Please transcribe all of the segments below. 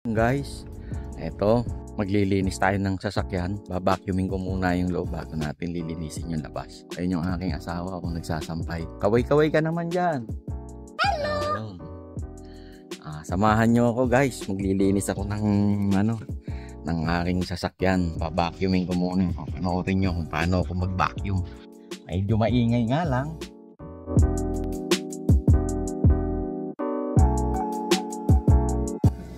Guys, eto, maglilinis tayo ng sasakyan. Babacuuming ko muna yung loob bago natin lilinisin yung labas. Ayun yung aking asawa kung nagsasampay. Kaway-kaway ka naman dyan. Hello! Samahan nyo ako guys. Maglilinis ako ng aking sasakyan. Babacuuming ko muna. Panoorin nyo kung paano ako mag-vacuum. Medyo maingay nga lang.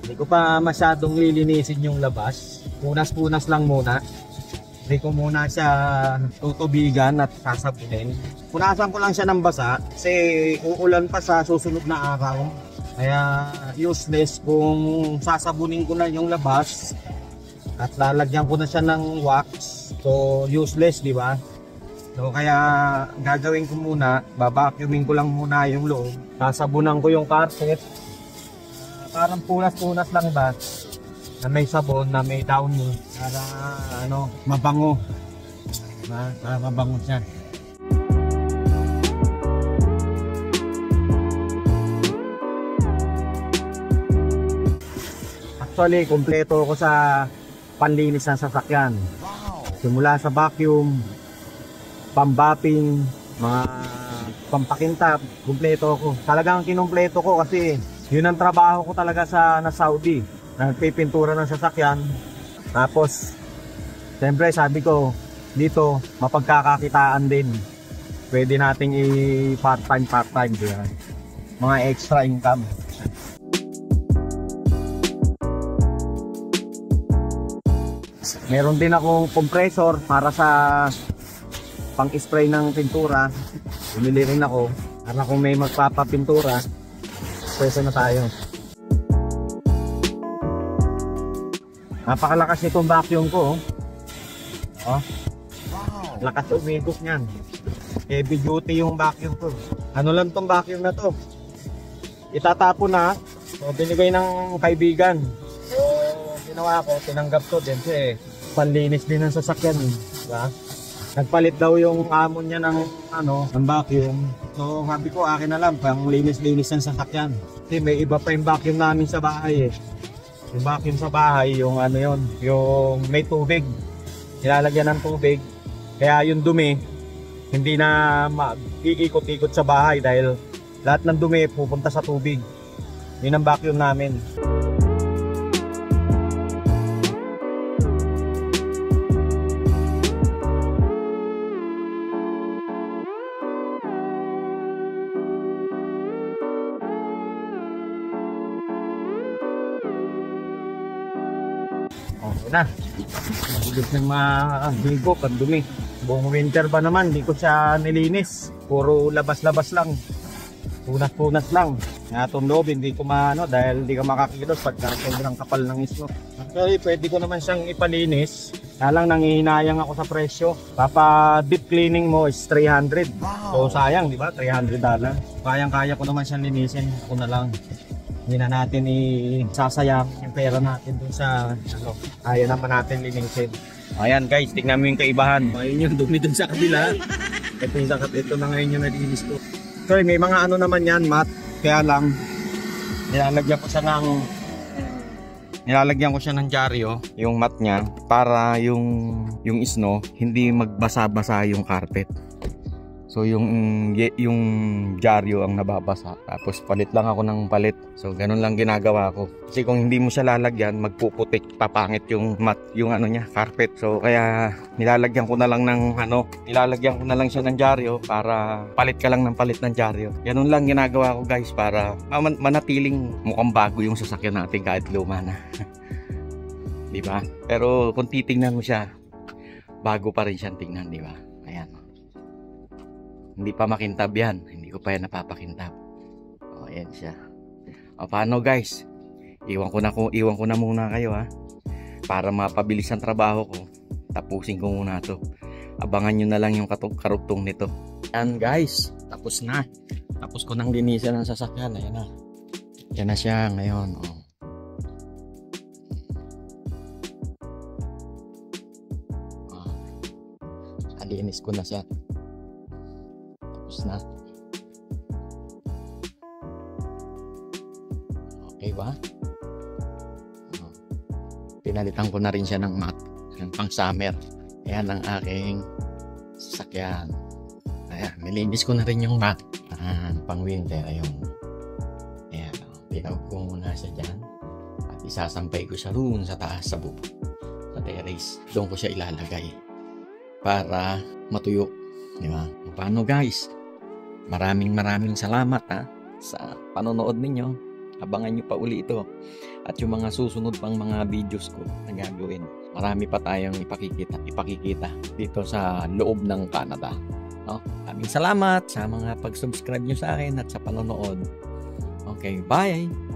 Hindi ko pa masyadong lilinisin yung labas. Punas-punas lang muna. Hindi ko muna siya tutubigan at sasabunin. Punasan ko lang siya ng basa kasi uulan pa sa susunod na araw. Kaya useless kung sasabunin ko na yung labas at lalagyan ko na siya ng wax. So useless, di ba? So kaya gagawin ko muna, babacuuming ko lang muna yung loob. Sasabunan ko yung carpet. Parang punas-punas lang ba na may sabon, na may downy para mabango. Para mabango siya. Actually, kumpleto ako sa panlinis ng sasakyan. Simula sa vacuum, pambapping, mga pampakintab, kumpleto ako. Talagang kinumpleto ko kasi yun ang trabaho ko talaga sa Saudi. Nagpipintura ng sasakyan. Tapos, siyempre sabi ko, dito mapagkakakitaan din. Pwede nating i-part-time, diba? Mga extra income. Meron din akong compressor para sa pang-spray ng pintura. Bumili rin ako para kung may magpapapintura, pwede na tayo. Napakalakas nitong vacuum ko. Oh. Lakas umigos niyan. Heavy duty yung vacuum ko. Ano lang tong vacuum na to? Itatapon na. So, binigay ng kaibigan. So, ginawa ko, tinanggap to din. Kasi panlinis din ng sasakyan. Diba? Nagpalit daw yung amo niya ng vacuum. So sabi ko akin na lang pang linis-linis ng sasakyan. Kasi may iba pa yung vacuum namin sa bahay eh. Yung vacuum sa bahay, yung yung may tubig. Nilalagyan ng tubig. Kaya yung dumi hindi na mag-iikot-ikot sa bahay dahil lahat ng dumi pupunta sa tubig. Yun ang vacuum namin. Okay na. Magulit ng mga bigo pag dumi. Buong winter ba naman, di ko siya nilinis. Puro labas-labas lang. Punas-punas lang. Itong loob, hindi ko dahil hindi ka makakilos pag sobrang kapal ng isno. Actually, pwede ko naman siyang ipalinis. Kaya lang nangihinayang ako sa presyo. Papa deep cleaning mo is 300. So sayang, di ba? $300. Kayang-kaya ko naman siyang linisin. Ako na lang. Hindi na natin isasayang yung pera natin dun sa kaya naman natin linisin. Ayan guys, tignan mo yung kaibahan. Ayun yung dumi dun sa kabila. Ito na ngayon yung nalinis ko. Sorry, may mga naman yan, matte. Kaya lang, nilalagyan ko siya ng dyaryo, yung matte niya, para yung snow, hindi magbasa-basa yung carpet. So yung dyaryo ang nababasa. Tapos palit lang ako ng palit. So ganun lang ginagawa ko. Kasi kung hindi mo siya lalagyan, magpuputik, papangit yung carpet. So kaya nilalagyan ko na lang siya ng dyaryo para palit ka lang ng palit ng dyaryo. Ganun lang ginagawa ko guys para manatiling mukhang bago yung sasakyan natin kahit luma na. Di ba? Pero kung titingnan mo siya, bago pa rin siyang tingnan, di ba? Ayan. Hindi pa makintab yan. Hindi ko pa yan napapakintab. O, ayan siya. O, paano guys? Iwan ko na muna kayo ha. Para mapabilis ang trabaho ko. Tapusin ko muna to. Abangan nyo na lang yung karugtong nito. Ayan guys. Tapos na. Tapos ko nang linisan ng sasakyan. Ayan na. Ayan na siya ngayon. O. Alinis ko na siya. Tapos na. Okay ba? pinalitan ko na rin siya ng mat, yung pang summer. Ayan ang aking sasakyan. Ayan, nilinis ko na rin yung mat. Pang winter, ayun. Ayan, tinawag ko muna siya dyan. At isasampay ko siya roon sa taas, sa bubong, sa terrace. Doon ko siya ilalagay para matuyo. Di ba? Paano guys? Maraming salamat sa panonood ninyo. Abangan nyo pa uli ito. At yung mga susunod pang mga videos ko na gagawin. Marami pa tayong ipakikita dito sa loob ng Canada. No? Maraming salamat sa mga pag-subscribe nyo sa akin at sa panonood. Okay, bye!